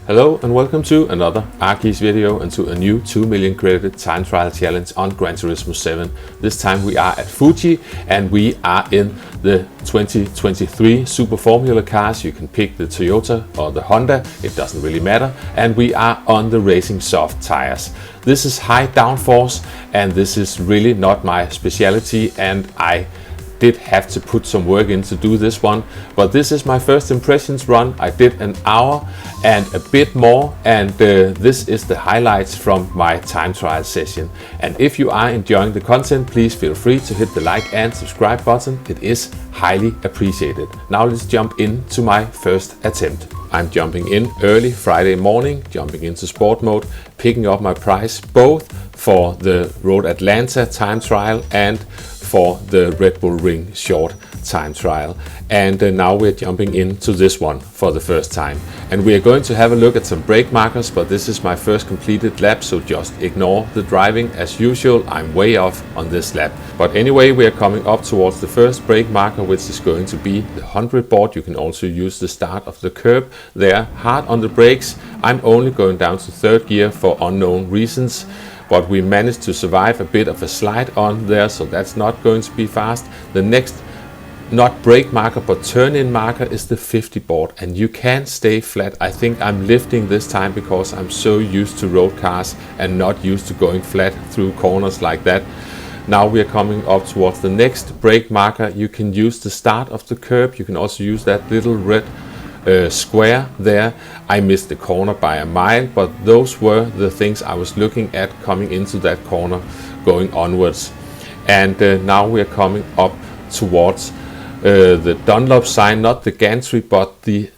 Hello and welcome to another Arkeys video and to a new 2 million credit time trial challenge on Gran Turismo 7. This time we are at Fuji and we are in the 2023 Super Formula cars. You can pick the Toyota or the Honda, it doesn't really matter. And we are on the racing soft tires. This is high downforce and this is really not my specialty, and I did have to put some work in to do this one, but this is my first impressions run. I did an hour and a bit more, and this is the highlights from my time trial session. And if you are enjoying the content, please feel free to hit the like and subscribe button. It is highly appreciated. Now let's jump into my first attempt. I'm jumping in early Friday morning, jumping into sport mode, picking up my prize both for the Road Atlanta time trial and for the Red Bull Ring short time trial. And now we're jumping into this one for the first time. And we are going to have a look at some brake markers, but this is my first completed lap, so just ignore the driving. As usual, I'm way off on this lap. But anyway, we are coming up towards the first brake marker, which is going to be the 100 board. You can also use the start of the curb there. Hard on the brakes. I'm only going down to third gear for unknown reasons, but we managed to survive a bit of a slide on there, so that's not going to be fast. The next, not brake marker, but turn-in marker is the 50 board, and you can stay flat. I think I'm lifting this time because I'm so used to road cars and not used to going flat through corners like that. Now we are coming up towards the next brake marker. You can use the start of the curb. You can also use that little red square there. I missed the corner by a mile, but those were the things I was looking at coming into that corner going onwards. And now we are coming up towards the Dunlop sign, not the gantry, but the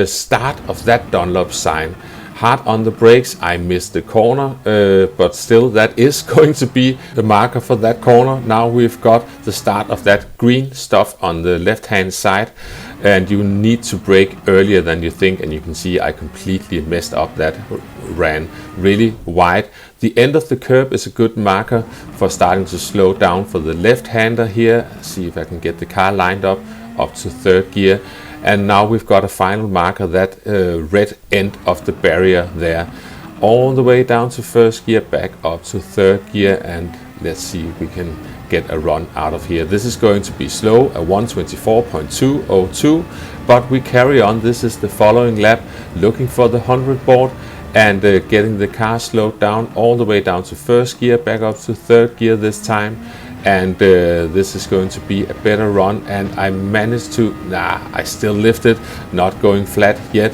start of that Dunlop sign. Hard on the brakes, I missed the corner, but still that is going to be the marker for that corner. Now we've got the start of that green stuff on the left hand side, and you need to brake earlier than you think, and you can see I completely messed up. That ran really wide. The end of the curb is a good marker for starting to slow down for the left hander here. See if I can get the car lined up to third gear. And now we've got a final marker, that red end of the barrier there, all the way down to first gear, back up to third gear, and let's see if we can get a run out of here. This is going to be slow, a 1:24.202, but we carry on. This is the following lap, looking for the 100 board and getting the car slowed down all the way down to first gear, back up to third gear this time. And this is going to be a better run, and I managed to, I still lifted, not going flat yet.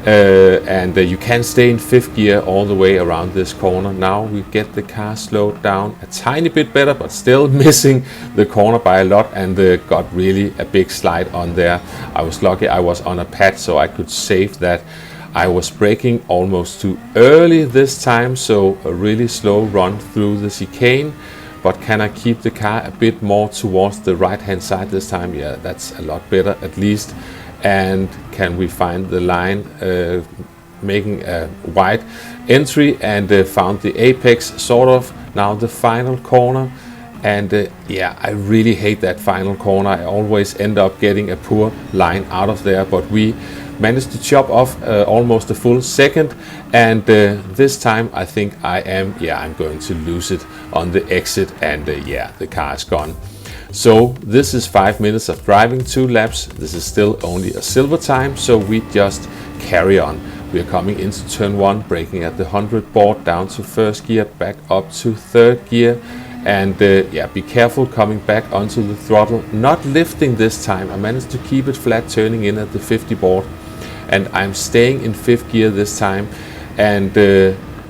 And you can stay in fifth gear all the way around this corner. Now we get the car slowed down a tiny bit better, but still missing the corner by a lot, and got really a big slide on there. I was lucky I was on a pad, so I could save that. I was braking almost too early this time, so a really slow run through the chicane. But can I keep the car a bit more towards the right hand side this time? Yeah, that's a lot better at least. And can we find the line, making a wide entry, and found the apex sort of. Now the final corner, and yeah, I really hate that final corner. I always end up getting a poor line out of there, but we managed to chop off almost a full second, and this time I think I'm going to lose it on the exit, and yeah, the car is gone. So this is 5 minutes of driving, 2 laps. This is still only a silver time, so we just carry on. We are coming into turn 1, braking at the 100 board, down to first gear, back up to third gear. And yeah, be careful coming back onto the throttle, not lifting this time. I managed to keep it flat, turning in at the 50 board. And I'm staying in fifth gear this time, and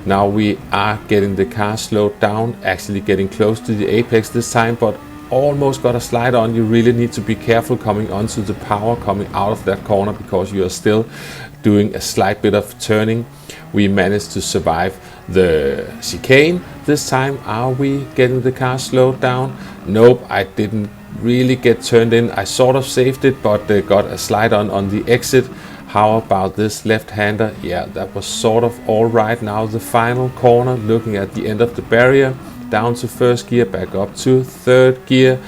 now we are getting the car slowed down, actually getting close to the apex this time, but almost got a slide on. You really need to be careful coming onto the power coming out of that corner, because you are still doing a slight bit of turning. We managed to survive the chicane this time. Are we getting the car slowed down? Nope, I didn't really get turned in. I sort of saved it, but got a slide on the exit. How about this left-hander? Yeah, that was sort of all right. Now the final corner, looking at the end of the barrier, down to first gear, back up to third gear.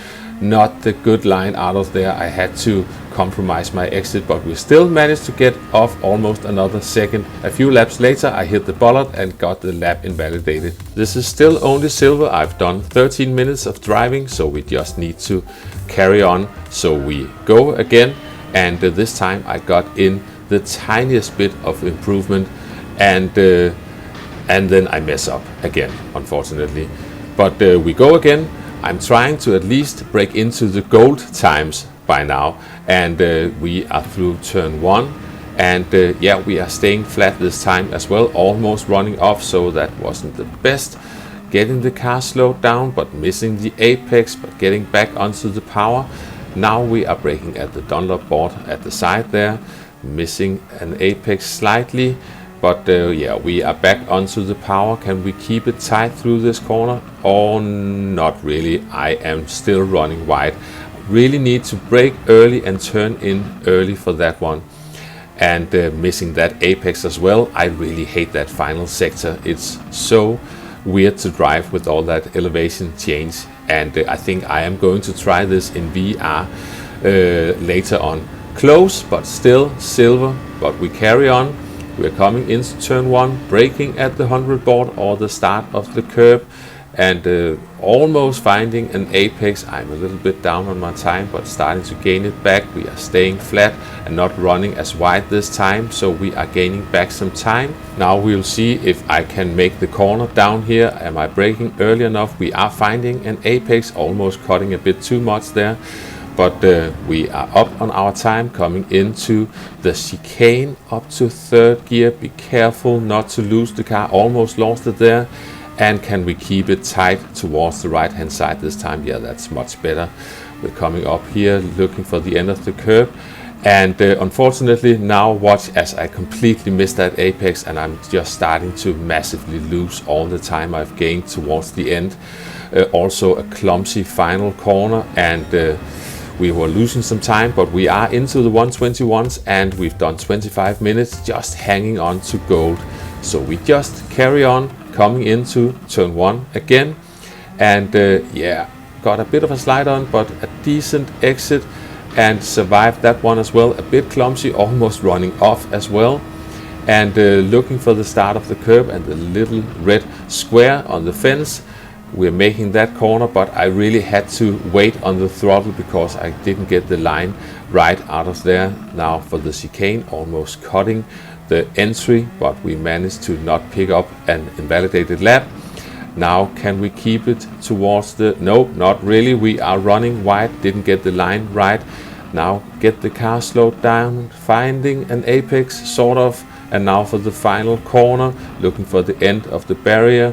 Not the good line out of there. I had to compromise my exit, but we still managed to get off almost another second. A few laps later I hit the bollard and got the lap invalidated. This is still only silver. I've done 13 minutes of driving, so we just need to carry on. So we go again, and this time I got in the tiniest bit of improvement, and then I mess up again, unfortunately. But we go again. I'm trying to at least break into the gold times by now, and we are through turn 1, and yeah, we are staying flat this time as well, almost running off, so that wasn't the best. Getting the car slowed down, but missing the apex, but getting back onto the power. Now we are braking at the Dunlop board at the side there, missing an apex slightly, but yeah, we are back onto the power. Can we keep it tight through this corner? Oh, not really. I am still running wide. Really need to brake early and turn in early for that one, and missing that apex as well. I really hate that final sector. It's so weird to drive with all that elevation change, and I think I am going to try this in VR later on. Close, but still silver, but we carry on. We're coming into turn 1, braking at the 100 board or the start of the curb, and almost finding an apex. I'm a little bit down on my time, but starting to gain it back. We are staying flat and not running as wide this time, so we are gaining back some time. Now we'll see if I can make the corner down here. Am I braking early enough? We are finding an apex, almost cutting a bit too much there. But we are up on our time, coming into the chicane up to 3rd gear. Be careful not to lose the car. Almost lost it there. And can we keep it tight towards the right hand side this time? Yeah, that's much better. We're coming up here looking for the end of the curve. And unfortunately now watch as I completely missed that apex, and I'm just starting to massively lose all the time I've gained towards the end. Also a clumsy final corner, and we were losing some time, but we are into the 121s, and we've done 25 minutes just hanging on to gold. So we just carry on, coming into turn 1 again, and yeah, got a bit of a slide on, but a decent exit, and survived that one as well. A bit clumsy, almost running off as well, and looking for the start of the curb and the little red square on the fence. We're making that corner, but I really had to wait on the throttle because I didn't get the line right out of there. Now for the chicane, almost cutting the entry, but we managed to not pick up an invalidated lap. Now can we keep it towards the... No, not really. We are running wide, didn't get the line right. Now get the car slowed down, finding an apex sort of, and now for the final corner, looking for the end of the barrier,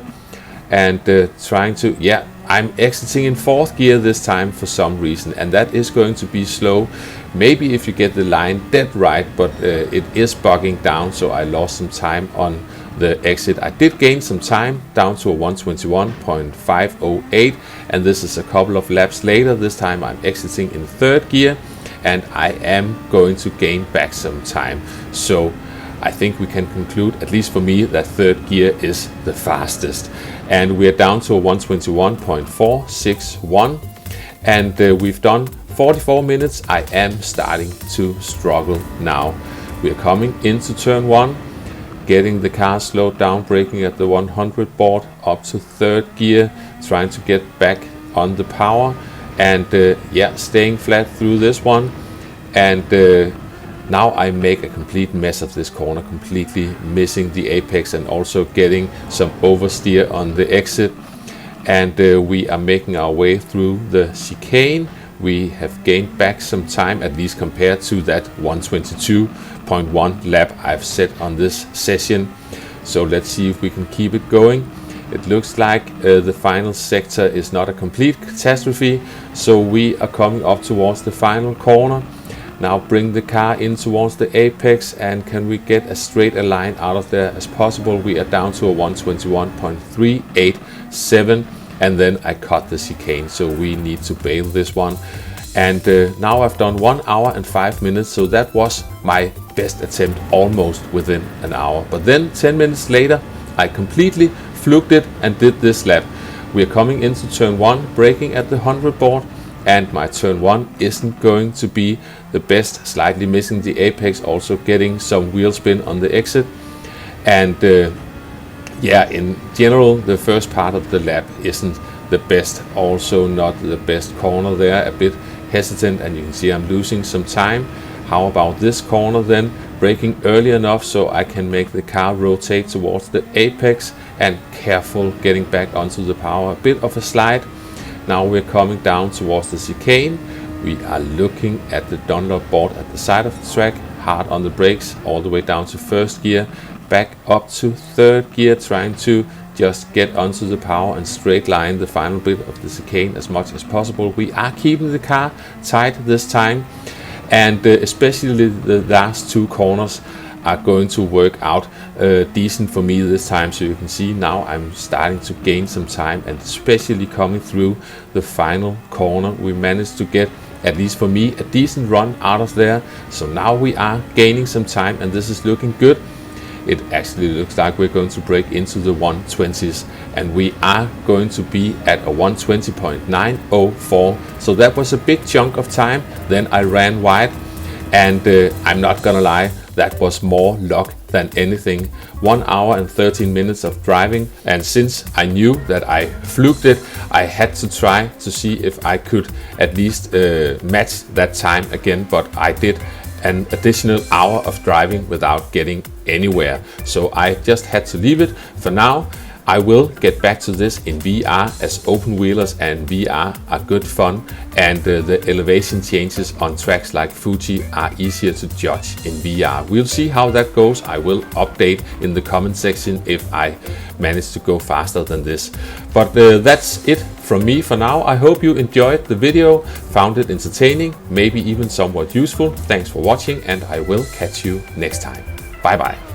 and trying to... Yeah, I'm exiting in 4th gear this time for some reason, and that is going to be slow. Maybe if you get the line dead right, but it is bogging down, so I lost some time on the exit. I did gain some time down to a 121.508, and this is a couple of laps later. This time I'm exiting in 3rd gear, and I am going to gain back some time. So I think we can conclude, at least for me, that 3rd gear is the fastest. And we're down to a 121.461, and we've done 44 minutes. I am starting to struggle now. We are coming into turn 1, getting the car slowed down, braking at the 100 board up to 3rd gear, trying to get back on the power, and yeah, staying flat through this one. And now I make a complete mess of this corner, completely missing the apex and also getting some oversteer on the exit. And we are making our way through the chicane. We have gained back some time, at least compared to that 122.1 lap I've set on this session. So let's see if we can keep it going. It looks like the final sector is not a complete catastrophe, so we are coming up towards the final corner. Now bring the car in towards the apex, and can we get as straight a line out of there as possible? We are down to a 121.387, and then I cut the chicane, so we need to bail this one. And now I've done 1 hour and 5 minutes, so that was my best attempt, almost within an hour. But then 10 minutes later, I completely fluked it and did this lap. We are coming into turn 1, braking at the 100 board, and my turn 1 isn't going to be the best, slightly missing the apex, also getting some wheel spin on the exit. And yeah, in general the first part of the lap isn't the best, also not the best corner there, a bit hesitant, and you can see I'm losing some time. How about this corner then? Braking early enough so I can make the car rotate towards the apex, and careful getting back onto the power. A bit of a slide. Now we're coming down towards the chicane. We are looking at the Dunlop board at the side of the track, hard on the brakes, all the way down to first gear, back up to third gear, trying to just get onto the power and straight line the final bit of the chicane as much as possible. We are keeping the car tight this time, and especially the last two corners are going to work out decent for me this time. So you can see now I'm starting to gain some time, and especially coming through the final corner we managed to get, at least for me, a decent run out of there. So now we are gaining some time, and this is looking good. It actually looks like we're going to break into the 120s, and we are going to be at a 120.904. So that was a big chunk of time. Then I ran wide, and I'm not gonna lie, that was more luck than anything. 1 hour and 13 minutes of driving, and since I knew that I fluked it, I had to try to see if I could at least match that time again, but I did an additional hour of driving without getting anywhere. So I just had to leave it for now. I will get back to this in VR, as open wheelers and VR are good fun, and the elevation changes on tracks like Fuji are easier to judge in VR. We'll see how that goes. I will update in the comment section if I manage to go faster than this. But that's it from me for now. I hope you enjoyed the video, found it entertaining, maybe even somewhat useful. Thanks for watching, and I will catch you next time. Bye bye.